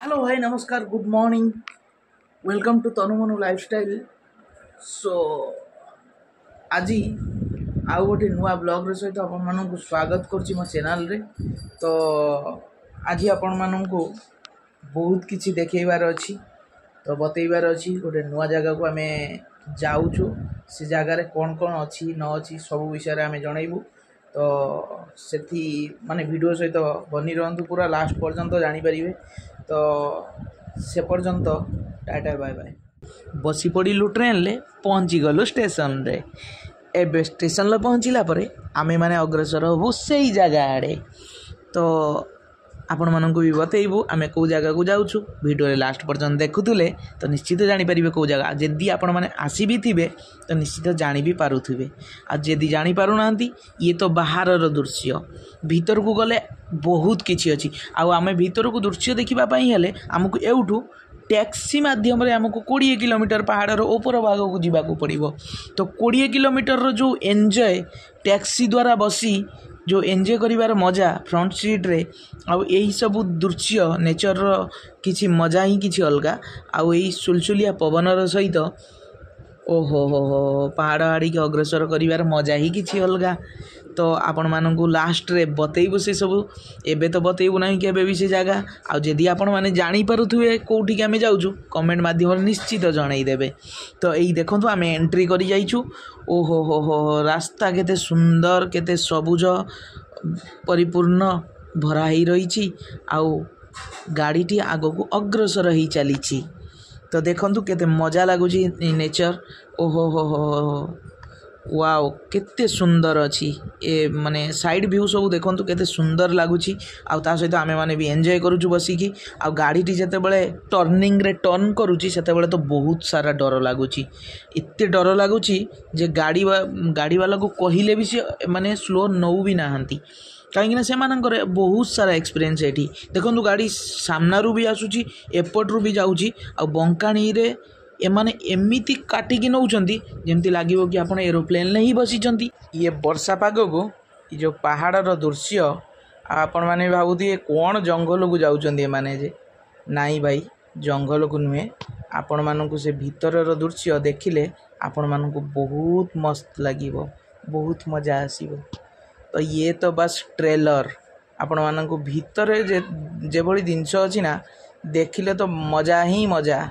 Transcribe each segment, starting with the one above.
Hello भाई नमस्कार good morning welcome to Tanumanu lifestyle. So आज आउ गोटे नुआ ब्लॉग सहित आपण स्वागत करुच्ची मो चैनल रे। तो आज आपण मानू बहुत किसी देखेबार अच्छी तो बतईबार अच्छी गोटे नुआ जगह को आम जाऊँ से जगार कौन कौन अच्छी न अच्छी सब विषय आम जनइबू। तो सेठी माने वीडियो सहित बनी रहंतु पूरा लास्ट पर्यंत जानीपारे। तो से पर्यंत टाटा बाय बाय। बसी पड़ू ट्रेन ले पहुँची गलु स्टेशन रे। एबे स्टेशन पहुँचला आमे माने अग्रसर हबू से जगह आड़े। तो आपण मानू भी बतईबू आमे कौ जगह को जाऊँ। वीडियो लास्ट पर्यंत देखुले तो निश्चित जानीपारे कौ जगह। जदि आपण मैंने आसी भी थे तो निश्चित जानी भी पारुथिबे। आदि जानी पारु नांती ये तो बाहर दृश्य। भीतर को गले बहुत किछि अछि। आमे भीतर को दृश्य देखिबा पई हेले हमकु एउठू टैक्सी माध्यम रे हमको 20 किलोमीटर पहाड़ ऊपर भाग को जीवाक पड़ो। तो 20 किलोमीटर जो एंजॉय टैक्सी द्वारा बसी जो एंजॉय करिवार मजा फ्रंट सीट रे आउ यही सब दृश्य नेचर किछि मजा ही किछि अलगा। आउ यही सुलसुलिया पवनर सहित ओहो हो पहाड़ आड़ी के अग्रसर करिवार मजा ही किछि अलगा। तो आपण मानू लास्ट रे बतईबू से सब एबे तो बतईबू ना कि एबे भी से जगह। आउ जदि आपण माने जानी पारुथुवे कोठी आमे जाउछु कमेंट माध्यम निश्चित जनई देबे। तो एई देखंतु आमे एंट्री करी जाइछु। ओहो हो रास्ता केते सुंदर केते सबुज परिपूर्ण भरा ही रही। आउ गाड़ीटी आगो को अग्रसर ही चली। तो देखंतु केते मजा लगुची नेचर। ओहो हो वाओ केते सुंदर अच्छी ए माने साइड व्यू सब देखंतु केते सुंदर लगुची। आउ ता सहित आमे माने भी एंजॉय करूछु बसिकी। आउ गाड़ीटी जेते बेले टर्निंग रे टर्न करूची सेते बेले तो बहुत सारा डर लगुची। एते डर लगुची जे गाड़ी वाला को कहिले भी से माने स्लो नौ भी नाहंती कहीं से मानकर बहुत सारा एक्सपीरियंस एठी। देखो गाड़ी सामनारू भी आसूची एपटरू भी जाऊँगी। आ बंकाणी रे एमाने एमिति काटिकी नौचंती जेमती लागिवो कि आपण एरोप्लेन ले ही बसीचंती। ये वर्षा पाग को ये जो पहाड़र दृश्य आपण माने भाबुथि कौन जंगल को जाउचंती माने जे नाई भाई जंगल को नुहे। आपण मानकु से भीतरर दृश्य देखिले आपण मानकु बहुत मस्त लागिवो बहुत मजा आसीबो। तो ये तो बस ट्रेलर आपण मानकु भीतर जे भली जिनस अछि ना देखिले तो मजा ही मजा।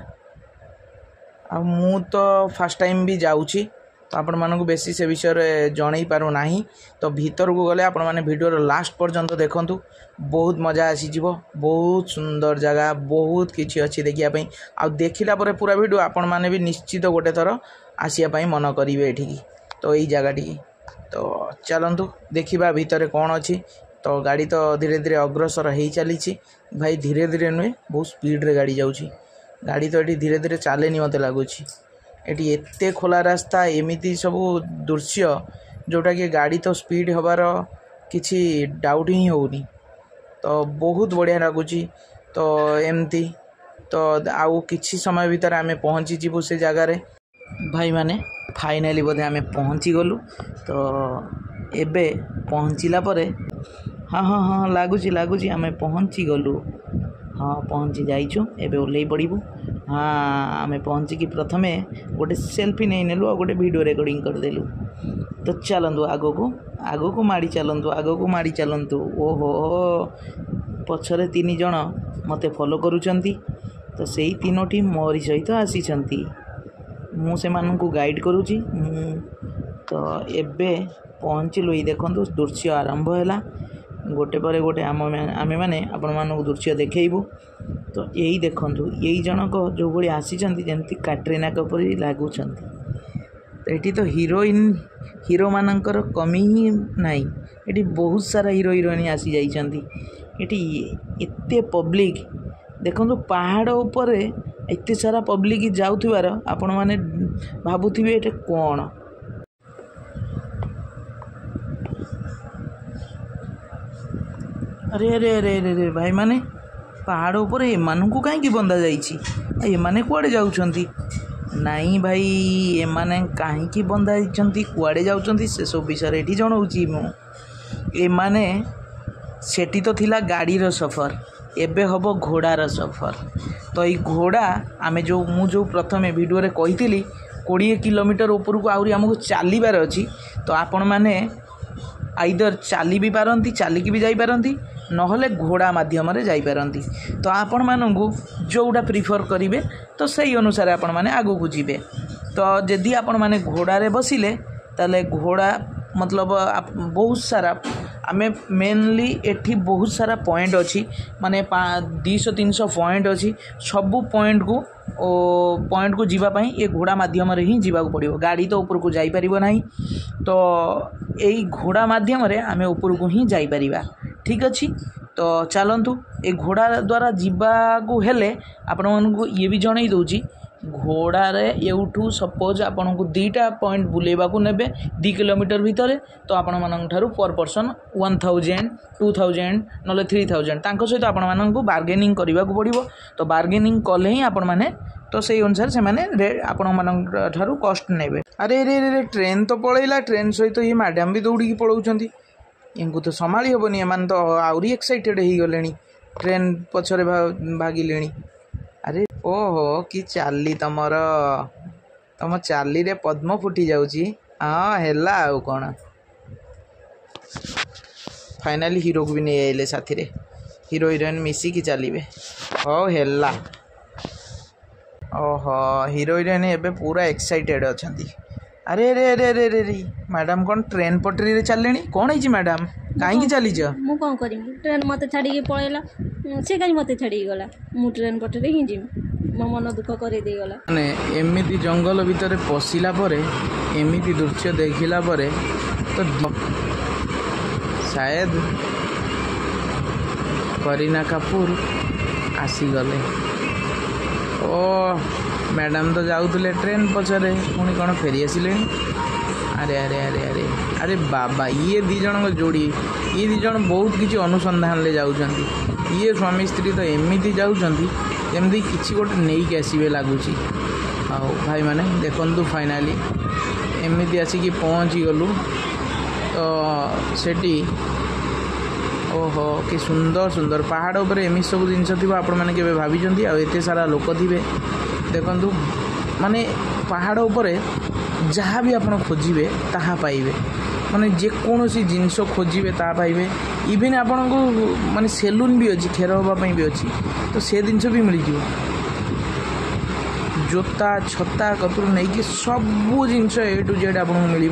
आ मु तो फर्स्ट टाइम भी जाऊँगी तो आपण मानकु बेसी से विषय रे जणई पारु नाही। तो भीतर को गले आपण माने वीडियो रो लास्ट पर्यंत देखंतु बहुत मजा आसी जीवो। बहुत सुंदर जगह बहुत किछि अछि देखिया पई। आ देखिला परे पूरा वीडियो आपण माने भी निश्चित गोटे थर आसिया पई मन करिवे एठी। तो एई जगह टी तो चलंतु देखिबा भीतर कौन अच्छी। तो गाड़ी तो धीरे धीरे अग्रसर हो चली भाई धीरे धीरे नुहे बहुत स्पीड रे गाड़ी जाऊँगी। गाड़ी तो ये धीरे धीरे चलेनी मत लगुच। ये एते खोला रास्ता एमिती सब दृश्य जोटा कि गाड़ी तो स्पीड हबार किसी डाउट ही होनी। तो बहुत बढ़िया लगुच। तो एमती तो आउ किछि समय भीतर आमे पहुँची जीवु से जगार भाई माने फाइनाली बोधे आमे पहुँची गलु। तो एबे पहुँचला परे हाँ हाँ हाँ लगुच आमे पहुँची गलु। हाँ पहुँची जाइछु एबे ओल्लै पड़ू। हाँ आमे पहुँचिकी प्रथमे गोटे सेल्फी नहीं नेलु और गोटे वीडियो रिकॉर्डिंग करदेलु। तो चलंतु आगो को माड़ी चलंतु। ओहो पछरे 3 जण मते फॉलो करूचंती। तो सेही 3टी मोरी सहित आसीचंती मु से मानकु गाइड करूची। तो एबे पहुँचलु ये देखंतु दृश्य आरंभ हैला गोटे पर गोटे आमे माने आपण मानकु दृश्य देखैबू। तो यही देखंतु यही जनक जो भली आसीचंती जेमती कैटरीना कपूर लागुचंती। तो एठी तो हीरो मानकर कमी ही नाही। एठी बहुत सारा हीरो हीरोइन आसी जाइचंती। एठी एते पब्लिक देखंतु पहाड़ ऊपर एते सारा पब्लिक जाउथिबार आपण माने भाबुथिबे एटे कोन। अरे अरे अरे अरे भाई माने पहाड़ ऊपर एमानकु कहीं बंधा जाइछि। एमाने कुआडे जाउछंती नाई भाई एमाने कहीं बंधा जाइछंती कुआडे जाउछंती से सब विषय एठी जणाउछि मु। एमाने सेठी तो थिला गाड़ी रो सफर एबे हम घोड़ार सफर। तो ये घोड़ा आमे जो प्रथम वीडियो रे कही 20 किलोमीटर ऊपर को आहरी आमको चलबार अच्छी। तो आपण मैंने आइदर चली भी पारती चलिकी भी जापारती नहले घोड़ा मध्यम जापारती। तो आपण मानू जोटा प्रिफर करेंगे तो सही अनुसार आपण मैंने आगू को जीवे। तो जदि आपण मैंने घोड़ारे बसिले ताले घोड़ा मतलब बहुत सारा आमे मेनली एठी बहुत सारा पॉइंट अच्छी माने 200-300 पॉइंट अच्छी। सबू पॉइंट को जीवाई ये घोड़ा मध्यम ही जीवाक पड़ो। गाड़ी तो ऊपर को जाई परिबो नहीं। तो यही घोड़ा मध्यम आमे ऊपर को ही जाई परिबा। ठीक अच्छी। तो चलतु ए घोड़ा द्वारा जीवाकू हेले आपण मानकू ये भी जणई दउची घोड़ारे एठू सपोज आपन को 2टा पॉइंट बुलेवाकू नेबे 2 किलोमीटर भितर। तो आपण मानन ठारू पर पर्सन 1000 2000 नले 3000 तांको सहित आपण मानन को बार्गेनिंग करबाकू पड़िबो। तो बार्गेनिंग कले ही आपण माने तो सही अनुसार से माने आपण मानन ठारू कॉस्ट नेबे। अरे रे रे ट्रेन तो पळैला। ट्रेन सहित ये मैडम भी दौड़ी पळौचंती। इनको तो संभाली हेबनी। एमान तो आउरी एक्साइटेड ही गलेनी ट्रेन पछरे भागिलेनी। अरे ओहो कि चाली तमर तम चाली रे पद्म फुटी जाउची। हाँ हेला आउ कौन फाइनाली हीरो को भी नहीं आइले साथी रे। हीरो हिरोइन मिसिकी चलिए। हो हेला ओहो हीरो हिरोइन एबे पूरा एक्साइटेड अछंती। अरे रे रे रे रे रे मैडम कौन ट्रेन पटरी रे चलले कौन है मैडम कहीं चली मु कौन करी ट्रेन मत छाड़ी पड़ेगा से कहीं मत छाड़ी गला मु ट्रेन पटरी ही जीवी मो मन दुख कर दे गला। माने एमिति जंगल भितर पशिला परे एमिति दृश्य देखिला परे तो शायद करीना कपूर आसीगले। ओ मैडम तो जाऊले ट्रेन पछरे पुणी कौन फेरी आसिले। अरे अरे अरे अरे अरे बाबा ये दी जन जोड़ी ये दी जन बहुत किसी अनुसंधान ले जाउछंती। ये स्वामी स्त्री तो एमिति जाउछंती जमती किसी गोटे नहीं के आसबे लगुच। आओ भाई माने देखंतु फाइनाली एमिति आसिकी पहुँची गलु। तो सेठी ओहो कि सुंदर सुंदर पहाड़ उपर एमि सब जिनस थी आपण मैंने के भाई आते सारा लोक थे। देखु माने पहाड़ उपरे जहाँ भी आप खोजे ताहा पाइबे माने जेकोसी जिनस खोजे ता पाइबे। इवेन आपण को माने सेलून भी अच्छी खेर हाँपाई भी अच्छी तो से जिनस भी मिल जाव। जोता छता कतरू नहीं कि सबू जिनस ए टू जेड आपको मिल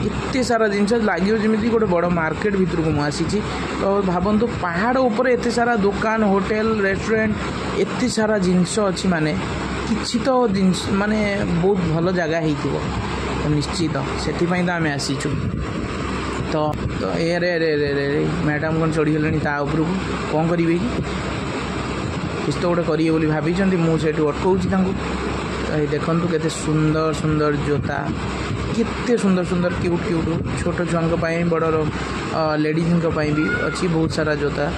एत सारा जिनस लगे जमी गोटे बड़ मार्केट भितर को मुझी। तो भावतु पहाड़ उपर एत सारा दुकान होटेल रेस्टोरेंट एत सारा जिनस अच्छी माने किसी तो जिनस माने बहुत भल जगह हो निश्चित से तो आम आसीचु। तो ए रे रे रे रे मैडम कौन चढ़ी गले उपरକୁ कौन करेंगे कि किस तो गोटे करेंगे बोली भाई मुझे अटकाऊँगी। तो देखु केते सुंदर सुंदर जोता केते सुंदर सुंदर क्यूट क्यूट छोट छुआ बड़ लेडीज भी अच्छी बहुत सारा जोता।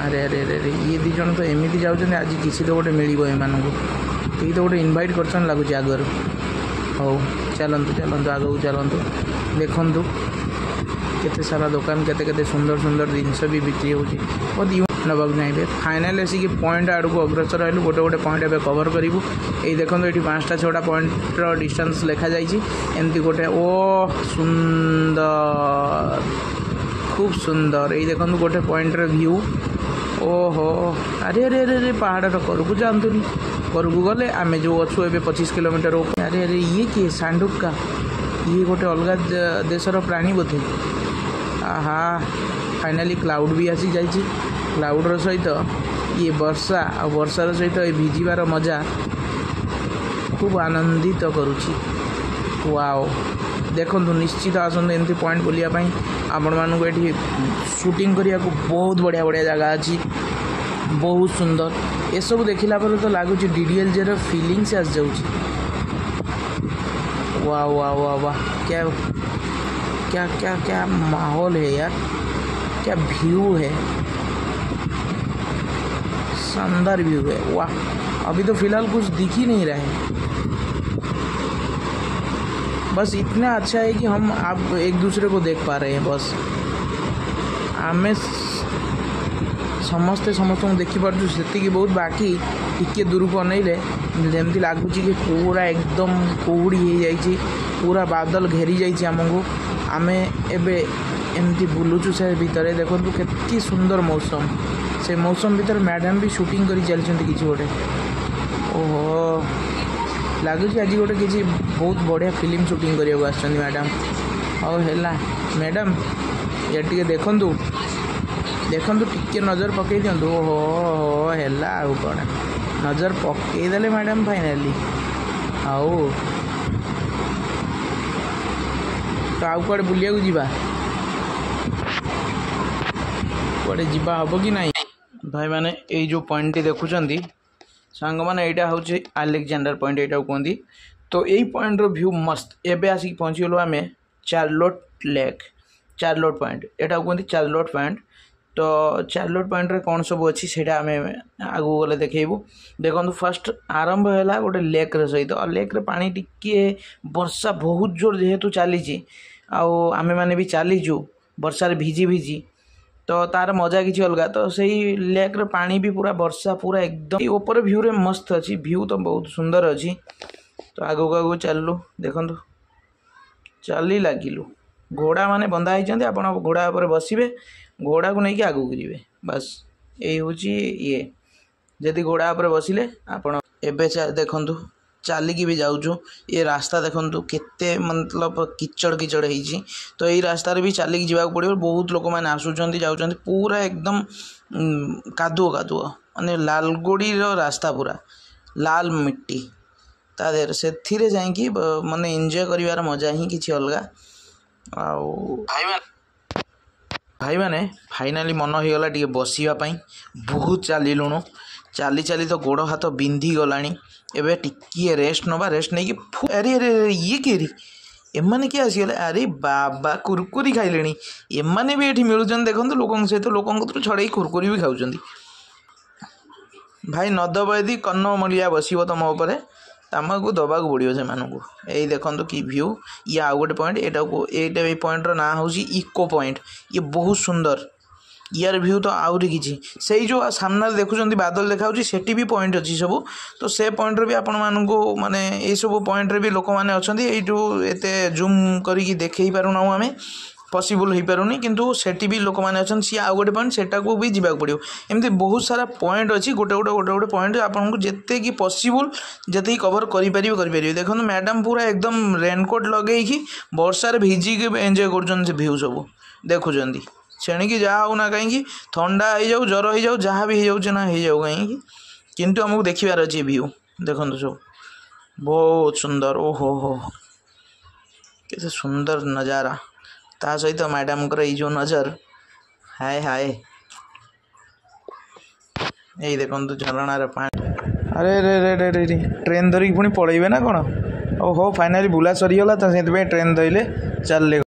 अरे अरे अरे अरे ये दी जन तो एमती जाऊँ आज किसी तो गोटे मिल एम कहीं तो गोटे इनभाइट कर लगुच आगर। हो चलतु चलतु आगू चलतु देखु केते सारा दुकान केते केते सुंदर सुंदर जिनस भी बिक्री होची बहुत नवाक चाहिए। फाइनाल आसिक पॉइंट आड़ को अग्रसर रही गोटे गोटे पॉइंट एवं कवर करूँ। ये देखो ये 5टा 6टा पॉइंट डिस्टेंस लिखा जामती गोटे ओ सुंदर खूब सुंदर। ये देखो गोटे पॉइंट व्यू ओहो अरे अरे अरे अरे पहाड़ करकू जातुनि करकू गले आम जो अच्छु ए 25 किलोमीटर। अरे अरे ये किए सांडुक का ये गोटे अलग देशर प्राणी बोधे। आहा फाइनाली क्लाउड भी आसी जाइए। क्लाउडर सहित ये वर्षा आ वर्षार सहित ये भिजिबार मजा खूब आनंदित करुच्ची। वाओ देखु निश्चित आसतु एमती पॉइंट बुलायापाई आपण मानू ये शूटिंग करने को बहुत बढ़िया बढ़िया जगह अच्छी बहुत सुंदर। ये सब देखला पर तो लगुच DDLJ रो फीलिंग्स आस जाउची। वाह वाह वाह वाह क्या क्या क्या क्या माहौल है यार क्या व्यू है शानदार व्यू है। वाह अभी तो फिलहाल कुछ दिख ही नहीं रहा है बस इतना अच्छा है कि हम आप एक दूसरे को देख पा रहे हैं। बस हमें समस्ते समस्त देखिपु से बहुत बाकी टिके दूर को अनेले जमती लगुच कि पूरा एकदम कुहुड़ी हो जाइए पूरा बादल घेरी जाइए आमको आम एमती बुलुचु से भितर देखो के सुंदर मौसम से मौसम भितर मैडम भी शूटिंग कर चलते कि गोटे ओहो लगुच आज गोटे किसी बहुत बढ़िया फिल्म शूटिंग करने मैडम और है मैडम ये टे देखु देखु टिके नजर पकई दिंतु ओहो हो है कौन नजर पकईदे मैडम फाइनाली आउ तो आउ कड़े बुलिया जावा कड़े जा हम कि ना भाई मैंने ये जो पॉइंट देखुं सांग मैंने यहाँ हूँ अलेक्जेंडर पॉइंट यहाँ कहती तो यही पॉइंट व्यू मस्त एवं आसिक पहुँचीगलु आम चार्लोट लेक चार्लोट पॉइंट यहाँ कहते चार्लोट पॉइंट तो चार्लोट पॉइंट रे कौन सब अच्छी से आम आगू गले देखू देखो फर्स्ट आरंभ है गोटे लेक सहित लेक रे पानी टिके वर्षा बहुत जोर जेहेतु चली आम मैंने भी चलीचु वर्षार भिजी भिजी तो तार मजा किसी अलग तो सही लेक रे पानी भी पूरा वर्षा पूरा एकदम ऊपर व्यू रे मस्त अच्छी व्यू तो बहुत सुंदर अच्छी तो आगू आगू चलू देखु चली लगिलु घोड़ा माने बंधा होती आप घोड़ा पर बसवे घोड़ा को लेकिन आगू जी बस यही हूँ ये जदि घोड़ा पर बसिले आपण एवं देखु चलिकी भी जाऊँ ये रास्ता देखु केते मतलब किचड़ किचड़ होती तो यही रास्तार भी चलिकी जावाक पड़ो बहुत लोक मैंने आसुँच जाऊँ पूरा एकदम कादुओ कादुओ माने लालगोड़ी रास्ता पूरा लाल मिट्टी ता देर से जाकि माने एंजॉय करिवार मजा ही किसी अलग भाई मैंने फाइनाली मन होगला टे बसवाई बहुत चलुणु चली चली तो गोड़ हाथ बिंधी गला एवं टिके रेस्ट नवा रेस्ट नहीं कि अरे अरे ये केरी एमाने किए आसीगले अरे बाबा कुरकुरी खाइले एमाने भी ये मिलुचन देखो लोक सहित लोक छड़े कुरकुरी भी खाऊँ भाई नदब यदि कन्न मलिया बसब तुम उपर तमको दबा पड़ो से यही देखो कि व्यू ये आउ गोटे पॉइंट ये पॉइंट ना हूँ इको पॉइंट ये बहुत सुंदर यार व्यू तो आहरी किसी से जो सामने देखुं बादल देखा सेठी भी पॉइंट अच्छी सब तो से पॉइंट भी आपण मानू माने ये सब पॉइंट रे भी लोक मैंने अच्छा ये जो एत जूम करके देखे पारूना आम पॉसिबल हो पारुनी किंतु सेठी भी लोक मैंने अच्छा सी आउ गोटे पॉइंट सेटा को भी जावाक पड़ो एमती बहुत सारा पॉइंट अच्छी गोटे गोटे गोटे गोटे पॉइंट आपको जिते कि पॉसिबल जिते कवर करें देखो मैडम पूरा एकदम रेनकोट लगे वर्षार भिजिक एंजॉय कर भ्यू सब देखुं छेणिकी जहाँ हो ना कहीं थंडा हो जाऊ ज्वर हो जाऊ जहाँ भी हो ना हो जाऊ कहीं किंतु आमको देखार अच्छे व्यू देखो सब बहुत सुंदर ओहो हो केते सुंदर नजारा ता सहित मैडम कर जो नजर हाय हाय यही देखो झरणार पानी अरे रे रे रे रे ट्रेन धरिकी पुणी पलैबे ना कौन ओहो फाइनाली बुला सरीगला तो से ट्रेन धरले चल